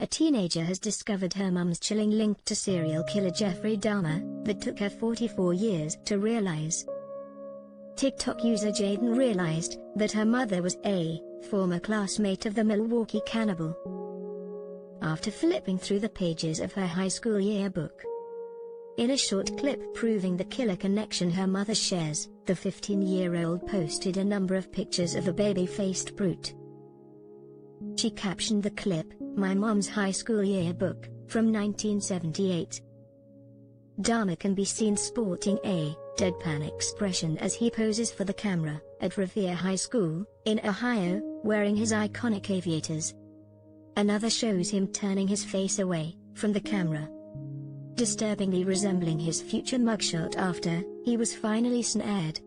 a teenager has discovered her mum's chilling link to serial killer Jeffrey Dahmer, that took her 44 years to realize. TikTok user Jaden realized that her mother was a former classmate of the Milwaukee cannibal after flipping through the pages of her high school yearbook. In a short clip proving the killer connection her mother shares, the 15-year-old posted a number of pictures of the baby-faced brute. She captioned the clip, "My mom's high school yearbook, from 1978. Dahmer can be seen sporting a deadpan expression as he poses for the camera at Revere High School, in Ohio, wearing his iconic aviators. Another shows him turning his face away from the camera, disturbingly resembling his future mugshot after he was finally snared."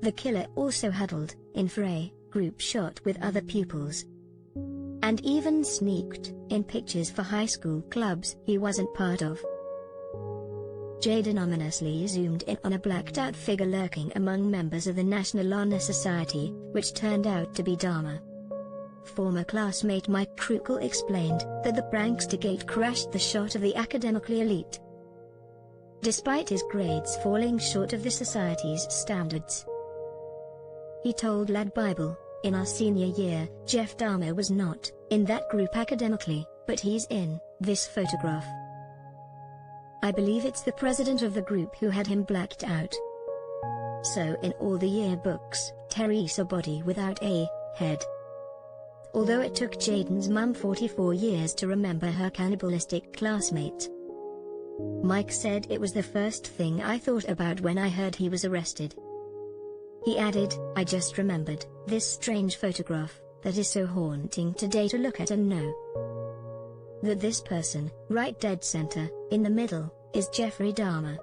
The killer also huddled in for a group shot with other pupils, and even sneaked in pictures for high school clubs he wasn't part of. Jaden ominously zoomed in on a blacked-out figure lurking among members of the National Honor Society, which turned out to be Dahmer. Former classmate Mike Krukle explained that the prankster crashed the shot of the academically elite, despite his grades falling short of the society's standards. He told Lad Bible, "In our senior year, Jeff Dahmer was not in that group academically, but he's in this photograph. I believe it's the president of the group who had him blacked out." So in all the yearbooks, Teresa body without a head. Although it took Jaden's mum 44 years to remember her cannibalistic classmate. Mike said, "It was the first thing I thought about when I heard he was arrested." He added, "I just remembered this strange photograph that is so haunting today to look at and know that this person, right dead center, in the middle, is Jeffrey Dahmer."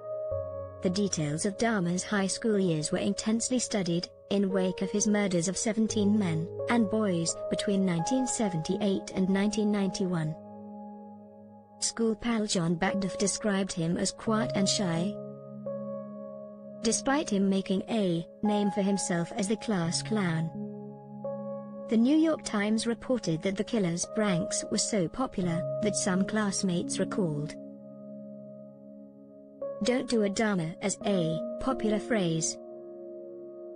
The details of Dahmer's high school years were intensely studied, in wake of his murders of 17 men and boys between 1978 and 1991. School pal John Bagduff described him as quiet and shy, despite him making a name for himself as the class clown. The New York Times reported that the killer's pranks were so popular that some classmates recalled "Don't do a Dahmer" as a popular phrase.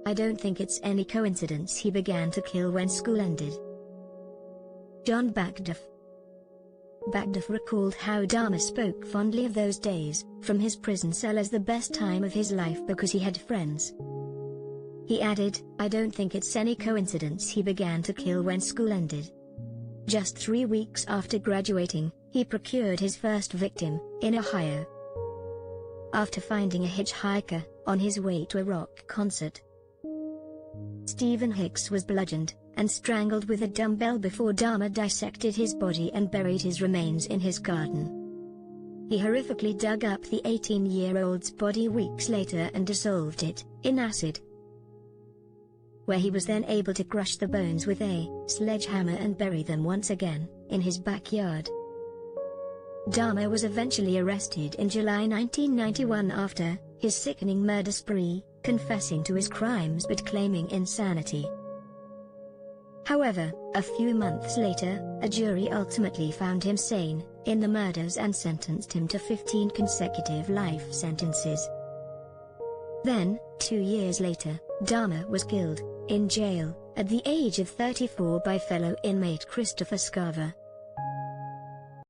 "I don't think it's any coincidence he began to kill when school ended." John Bagduff recalled how Dahmer spoke fondly of those days from his prison cell as the best time of his life because he had friends. He added, "I don't think it's any coincidence he began to kill when school ended." Just 3 weeks after graduating, he procured his first victim, in Ohio, after finding a hitchhiker on his way to a rock concert. Stephen Hicks was bludgeoned and strangled with a dumbbell before Dahmer dissected his body and buried his remains in his garden. He horrifically dug up the 18-year-old's body weeks later and dissolved it in acid, where he was then able to crush the bones with a sledgehammer and bury them once again in his backyard. Dahmer was eventually arrested in July 1991 after his sickening murder spree, confessing to his crimes but claiming insanity. However, a few months later, a jury ultimately found him sane in the murders and sentenced him to 15 consecutive life sentences. Then, 2 years later, Dahmer was killed in jail at the age of 34 by fellow inmate Christopher Scarver.